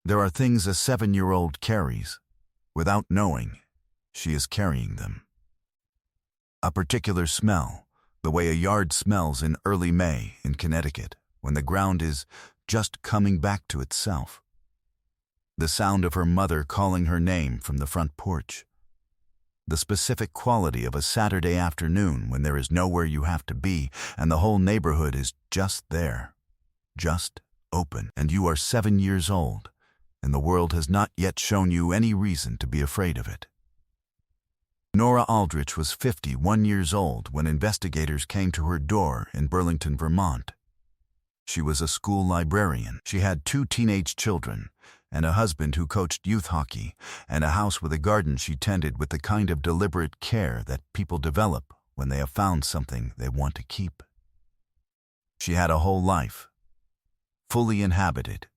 There are things a 7-year-old carries, without knowing she is carrying them. A particular smell, the way a yard smells in early May in Connecticut, when the ground is just coming back to itself. The sound of her mother calling her name from the front porch. The specific quality of a Saturday afternoon when there is nowhere you have to be and the whole neighborhood is just there, just open, and you are 7 years old, and the world has not yet shown you any reason to be afraid of it. Nora Aldrich was 51 years old when investigators came to her door in Burlington, Vermont. She was a school librarian. She had 2 teenage children, and a husband who coached youth hockey, and a house with a garden she tended with the kind of deliberate care that people develop when they have found something they want to keep. She had a whole life, fully inhabited,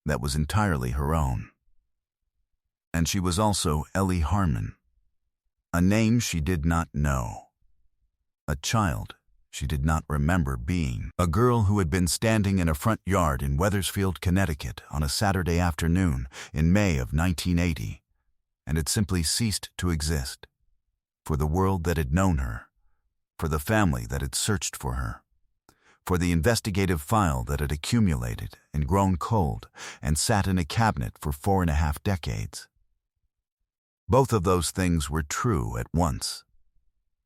that was entirely her own. And she was also Ellie Harmon, a name she did not know, a child she did not remember being, a girl who had been standing in a front yard in Wethersfield, Connecticut on a Saturday afternoon in May of 1980, and had simply ceased to exist, for the world that had known her, for the family that had searched for her, for the investigative file that had accumulated and grown cold and sat in a cabinet for 4.5 decades. Both of those things were true at once.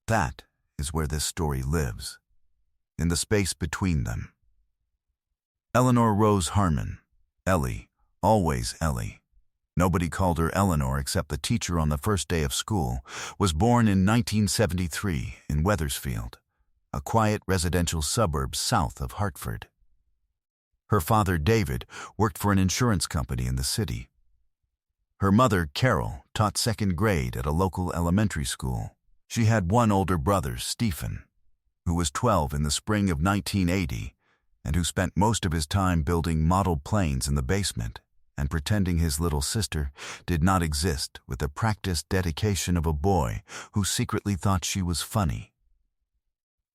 That is where this story lives, in the space between them. Eleanor Rose Harmon, Ellie, always Ellie, nobody called her Eleanor except the teacher on the first day of school, was born in 1973 in Wethersfield, a quiet residential suburb south of Hartford. Her father, David, worked for an insurance company in the city. Her mother, Carol, taught 2nd grade at a local elementary school. She had one older brother, Stephen, who was 12 in the spring of 1980 and who spent most of his time building model planes in the basement and pretending his little sister did not exist with the practiced dedication of a boy who secretly thought she was funny.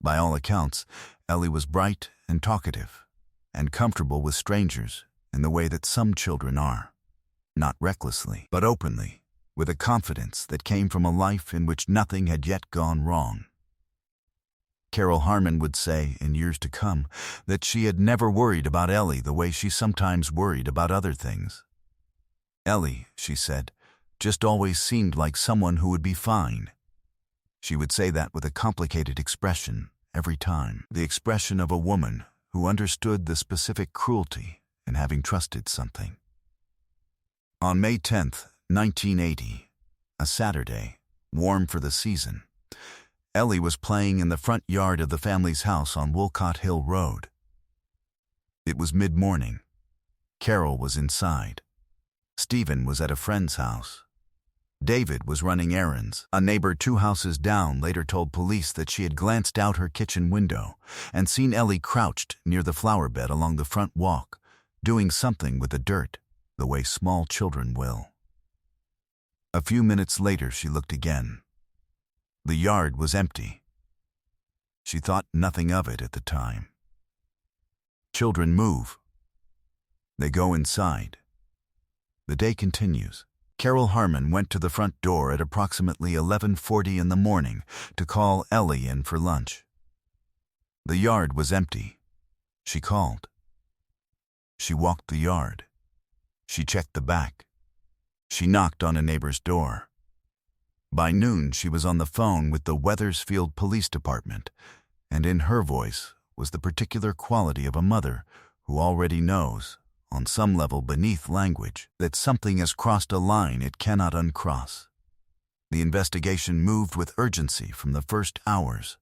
By all accounts, Ellie was bright and talkative and comfortable with strangers in the way that some children are, not recklessly, but openly, with a confidence that came from a life in which nothing had yet gone wrong. Carol Harmon would say, in years to come, that she had never worried about Ellie the way she sometimes worried about other things. Ellie, she said, just always seemed like someone who would be fine. She would say that with a complicated expression every time, the expression of a woman who understood the specific cruelty in having trusted something. On May 10th, 1980, a Saturday, warm for the season, Ellie was playing in the front yard of the family's house on Wolcott Hill Road. It was mid-morning. Carol was inside. Stephen was at a friend's house. David was running errands. A neighbor 2 houses down later told police that she had glanced out her kitchen window and seen Ellie crouched near the flower bed along the front walk, doing something with the dirt, the way small children will. A few minutes later, she looked again. The yard was empty. She thought nothing of it at the time. Children move. They go inside. The day continues. Carol Harmon went to the front door at approximately 11:40 in the morning to call Ellie in for lunch. The yard was empty. She called. She walked the yard. She checked the back. She knocked on a neighbor's door. By noon, she was on the phone with the Wethersfield Police Department, and in her voice was the particular quality of a mother who already knows, on some level beneath language, that something has crossed a line it cannot uncross. The investigation moved with urgency from the first hours.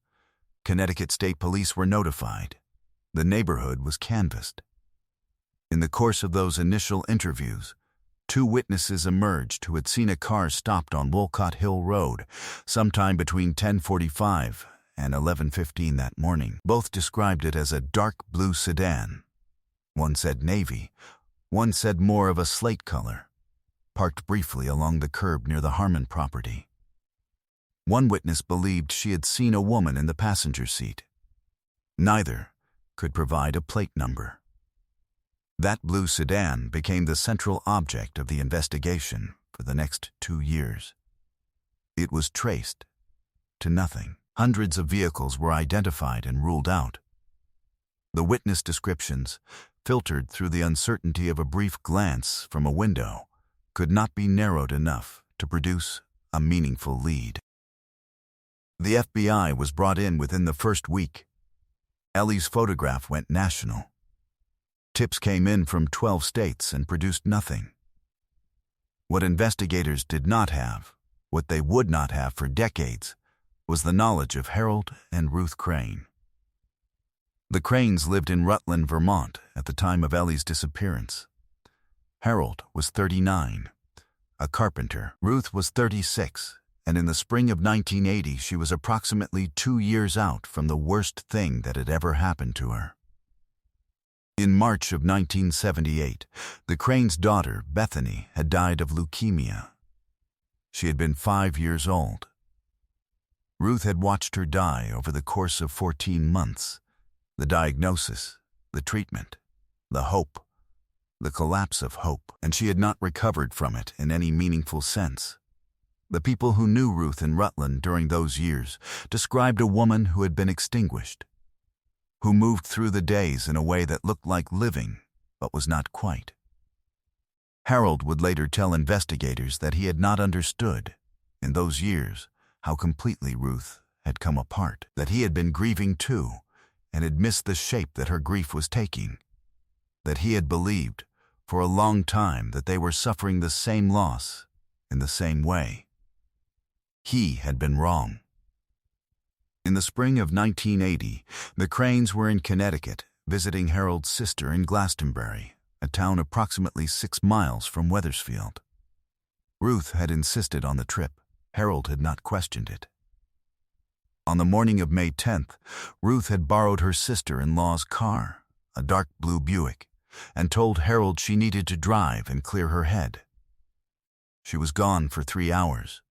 Connecticut State Police were notified. The neighborhood was canvassed. In the course of those initial interviews, 2 witnesses emerged who had seen a car stopped on Wolcott Hill Road sometime between 10:45 and 11:15 that morning. Both described it as a dark blue sedan. One said navy, one said more of a slate color, parked briefly along the curb near the Harmon property. One witness believed she had seen a woman in the passenger seat. Neither could provide a plate number. That blue sedan became the central object of the investigation for the next 2 years. It was traced to nothing. Hundreds of vehicles were identified and ruled out. The witness descriptions, filtered through the uncertainty of a brief glance from a window, could not be narrowed enough to produce a meaningful lead. The FBI was brought in within the first week. Ellie's photograph went national. Tips came in from 12 states and produced nothing. What investigators did not have, what they would not have for decades, was the knowledge of Harold and Ruth Crane. The Cranes lived in Rutland, Vermont at the time of Ellie's disappearance. Harold was 39, a carpenter. Ruth was 36, and in the spring of 1980 she was approximately 2 years out from the worst thing that had ever happened to her. In March of 1978, the Cranes' daughter, Bethany, had died of leukemia. She had been 5 years old. Ruth had watched her die over the course of 14 months. The diagnosis, the treatment, the hope, the collapse of hope, and she had not recovered from it in any meaningful sense. The people who knew Ruth in Rutland during those years described a woman who had been extinguished, who moved through the days in a way that looked like living, but was not quite. Harold would later tell investigators that he had not understood, in those years, how completely Ruth had come apart, that he had been grieving too, and had missed the shape that her grief was taking, that he had believed, for a long time, that they were suffering the same loss in the same way. He had been wrong. In the spring of 1980, the Cranes were in Connecticut, visiting Harold's sister in Glastonbury, a town approximately 6 miles from Wethersfield. Ruth had insisted on the trip. Harold had not questioned it. On the morning of May 10th, Ruth had borrowed her sister-in-law's car, a dark blue Buick, and told Harold she needed to drive and clear her head. She was gone for 3 hours.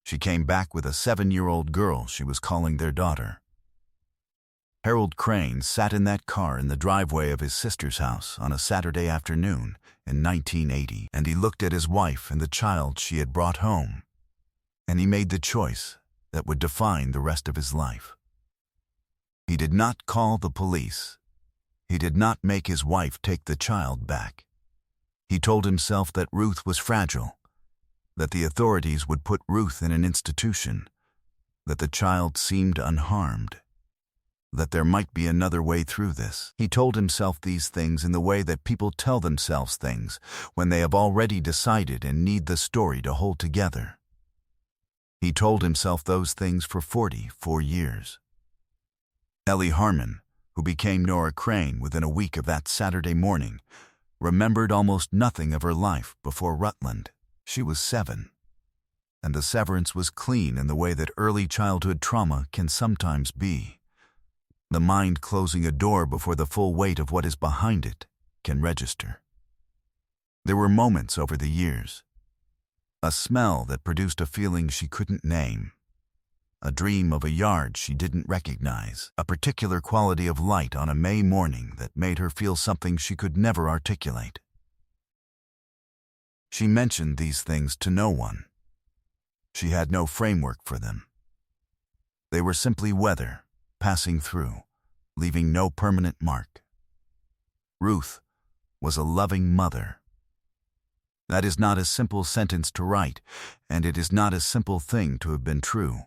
She came back with a 7-year-old girl she was calling their daughter. Harold Crane sat in that car in the driveway of his sister's house on a Saturday afternoon in 1980, and he looked at his wife and the child she had brought home, and he made the choice that would define the rest of his life. He did not call the police. He did not make his wife take the child back. He told himself that Ruth was fragile, that the authorities would put Ruth in an institution, that the child seemed unharmed, that there might be another way through this. He told himself these things in the way that people tell themselves things when they have already decided and need the story to hold together. He told himself those things for 44 years. Ellie Harmon, who became Nora Crane within a week of that Saturday morning, remembered almost nothing of her life before Rutland. She was 7, and the severance was clean in the way that early childhood trauma can sometimes be. The mind closing a door before the full weight of what is behind it can register. There were moments over the years. A smell that produced a feeling she couldn't name. A dream of a yard she didn't recognize. A particular quality of light on a May morning that made her feel something she could never articulate. She mentioned these things to no one. She had no framework for them. They were simply weather, passing through, leaving no permanent mark. Ruth was a loving mother. That is not a simple sentence to write, and it is not a simple thing to have been true.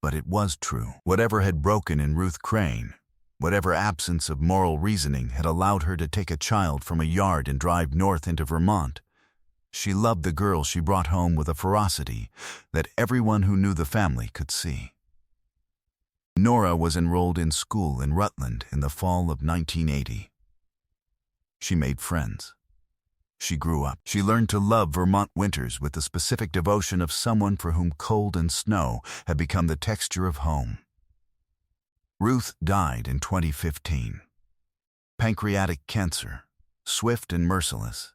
But it was true. Whatever had broken in Ruth Crane, whatever absence of moral reasoning had allowed her to take a child from a yard and drive north into Vermont, she loved the girl she brought home with a ferocity that everyone who knew the family could see. Nora was enrolled in school in Rutland in the fall of 1980. She made friends. She grew up. She learned to love Vermont winters with the specific devotion of someone for whom cold and snow had become the texture of home. Ruth died in 2015. Pancreatic cancer, swift and merciless.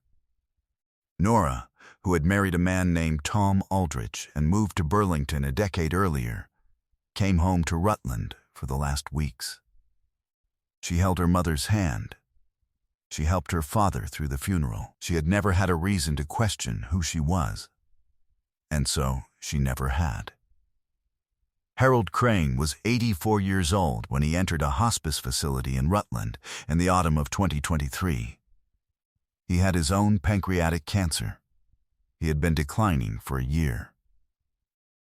Nora, who had married a man named Tom Aldrich and moved to Burlington a decade earlier, came home to Rutland for the last weeks. She held her mother's hand. She helped her father through the funeral. She had never had a reason to question who she was. And so she never had. Harold Crane was 84 years old when he entered a hospice facility in Rutland in the autumn of 2023. He had his own pancreatic cancer. He had been declining for a year.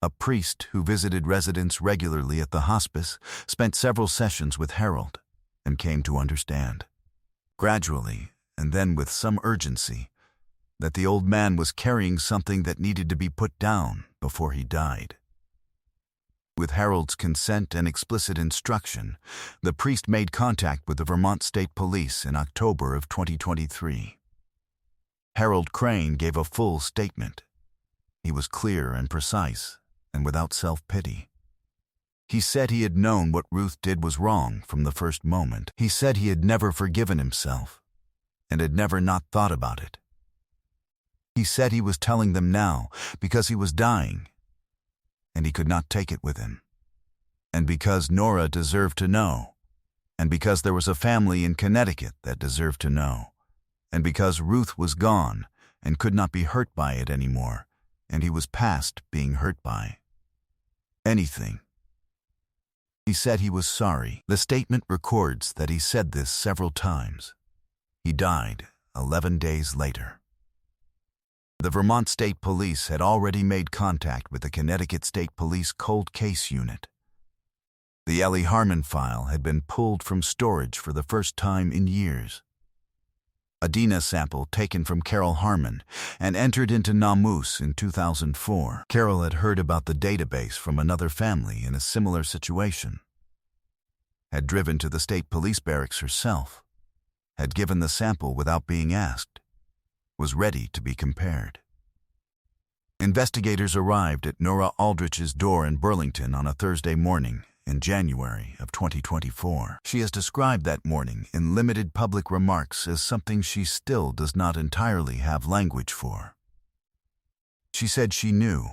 A priest who visited residents regularly at the hospice spent several sessions with Harold and came to understand, gradually and then with some urgency, that the old man was carrying something that needed to be put down before he died. With Harold's consent and explicit instruction, the priest made contact with the Vermont State Police in October of 2023. Harold Crane gave a full statement. He was clear and precise, and without self-pity. He said he had known what Ruth did was wrong from the first moment. He said he had never forgiven himself, and had never not thought about it. He said he was telling them now because he was dying, and he could not take it with him. And because Nora deserved to know, and because there was a family in Connecticut that deserved to know, and because Ruth was gone and could not be hurt by it anymore, and he was past being hurt by anything. He said he was sorry. The statement records that he said this several times. He died 11 days later. The Vermont State Police had already made contact with the Connecticut State Police Cold Case Unit. The Ellie Harmon file had been pulled from storage for the first time in years. A DNA sample taken from Carol Harmon and entered into NAMUS in 2004. Carol had heard about the database from another family in a similar situation, had driven to the state police barracks herself, had given the sample without being asked, was ready to be compared. Investigators arrived at Nora Aldrich's door in Burlington on a Thursday morning in January of 2024. She has described that morning in limited public remarks as something she still does not entirely have language for. She said she knew,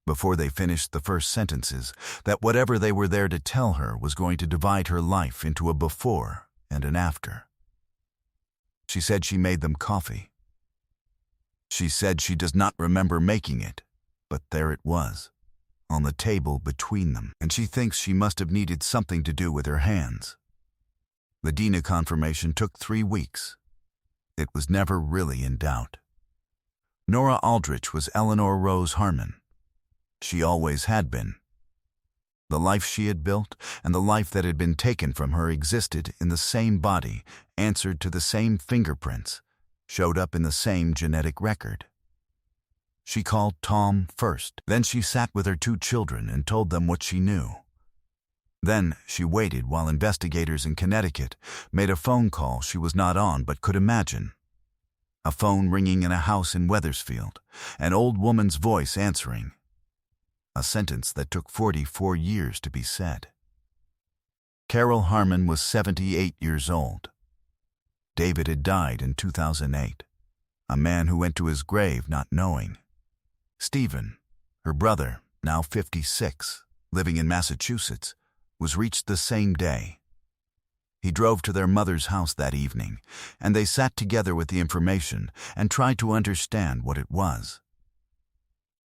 before they finished the first sentences, that whatever they were there to tell her was going to divide her life into a before and an after. She said she made them coffee. She said she does not remember making it, but there it was, on the table between them, and she thinks she must have needed something to do with her hands. The DNA confirmation took 3 weeks. It was never really in doubt. Nora Aldrich was Eleanor Rose Harmon. She always had been. The life she had built and the life that had been taken from her existed in the same body, answered to the same fingerprints, showed up in the same genetic record. She called Tom first. Then she sat with her 2 children and told them what she knew. Then she waited while investigators in Connecticut made a phone call she was not on but could imagine. A phone ringing in a house in Wethersfield, an old woman's voice answering. A sentence that took 44 years to be said. Carol Harmon was 78 years old. David had died in 2008, a man who went to his grave not knowing. Stephen, her brother, now 56, living in Massachusetts, was reached the same day. He drove to their mother's house that evening, and they sat together with the information and tried to understand what it was.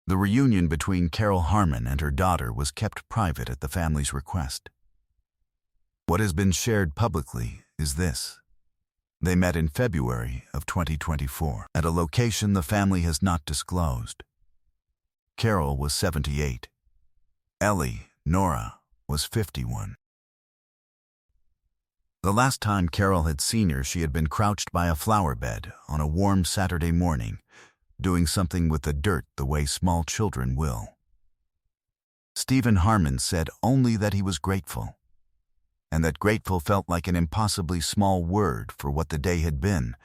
The reunion between Carol Harmon and her daughter was kept private at the family's request. What has been shared publicly is this. They met in February of 2024 at a location the family has not disclosed. Carol was 78. Ellie, Nora, was 51. The last time Carol had seen her, she had been crouched by a flower bed on a warm Saturday morning, doing something with the dirt the way small children will. Stephen Harmon said only that he was grateful, and that grateful felt like an impossibly small word for what the day had been,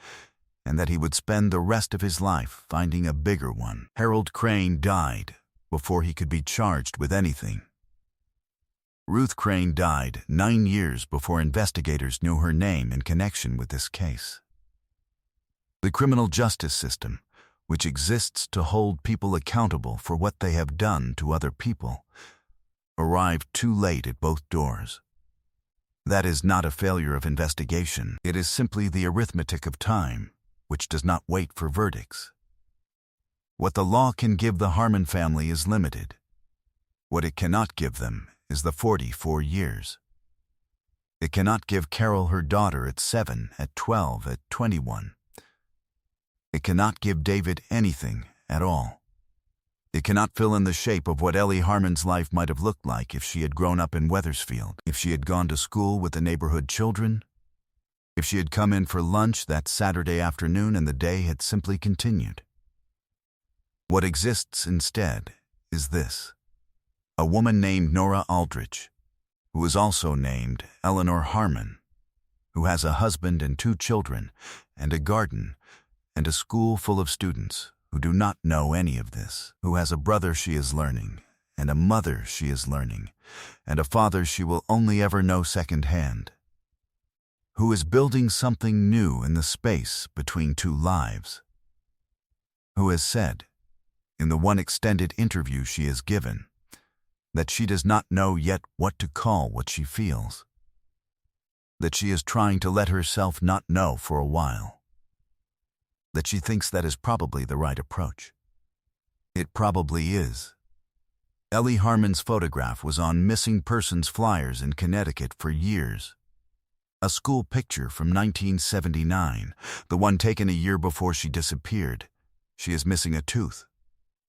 and that he would spend the rest of his life finding a bigger one. Harold Crane died before he could be charged with anything. Ruth Crane died 9 years before investigators knew her name in connection with this case. The criminal justice system, which exists to hold people accountable for what they have done to other people, arrived too late at both doors. That is not a failure of investigation. It is simply the arithmetic of time, which does not wait for verdicts. What the law can give the Harmon family is limited. What it cannot give them is the 44 years. It cannot give Carol her daughter at 7, at 12, at 21. It cannot give David anything at all. It cannot fill in the shape of what Ellie Harmon's life might have looked like if she had grown up in Wethersfield, if she had gone to school with the neighborhood children, if she had come in for lunch that Saturday afternoon and the day had simply continued. What exists instead is this: a woman named Nora Aldrich, who is also named Eleanor Harmon, who has a husband and 2 children, and a garden, and a school full of students who do not know any of this, who has a brother she is learning, and a mother she is learning, and a father she will only ever know secondhand, who is building something new in the space between 2 lives, who has said, in the one extended interview she has given, that she does not know yet what to call what she feels, that she is trying to let herself not know for a while, that she thinks that is probably the right approach. It probably is. Ellie Harmon's photograph was on missing persons flyers in Connecticut for years. A school picture from 1979, the one taken a year before she disappeared. She is missing a tooth.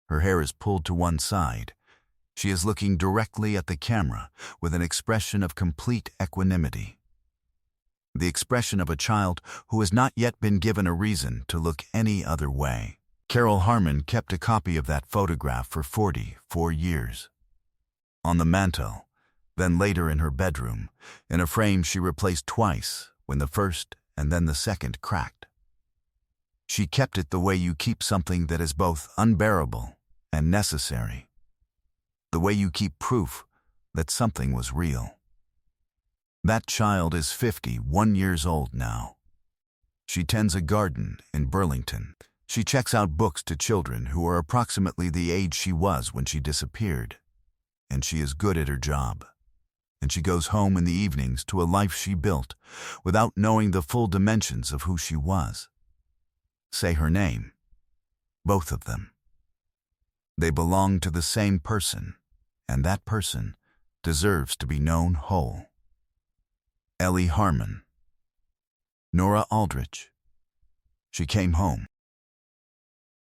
Her hair is pulled to one side. She is looking directly at the camera with an expression of complete equanimity. The expression of a child who has not yet been given a reason to look any other way. Carol Harmon kept a copy of that photograph for 44 years. On the mantel, then later in her bedroom, in a frame she replaced twice when the first and then the second cracked. She kept it the way you keep something that is both unbearable and necessary. The way you keep proof that something was real. That child is 51 years old now. She tends a garden in Burlington. She checks out books to children who are approximately the age she was when she disappeared. And she is good at her job. And she goes home in the evenings to a life she built without knowing the full dimensions of who she was. Say her name. Both of them. They belong to the same person, and that person deserves to be known whole. Ellie Harmon. Nora Aldrich. She came home.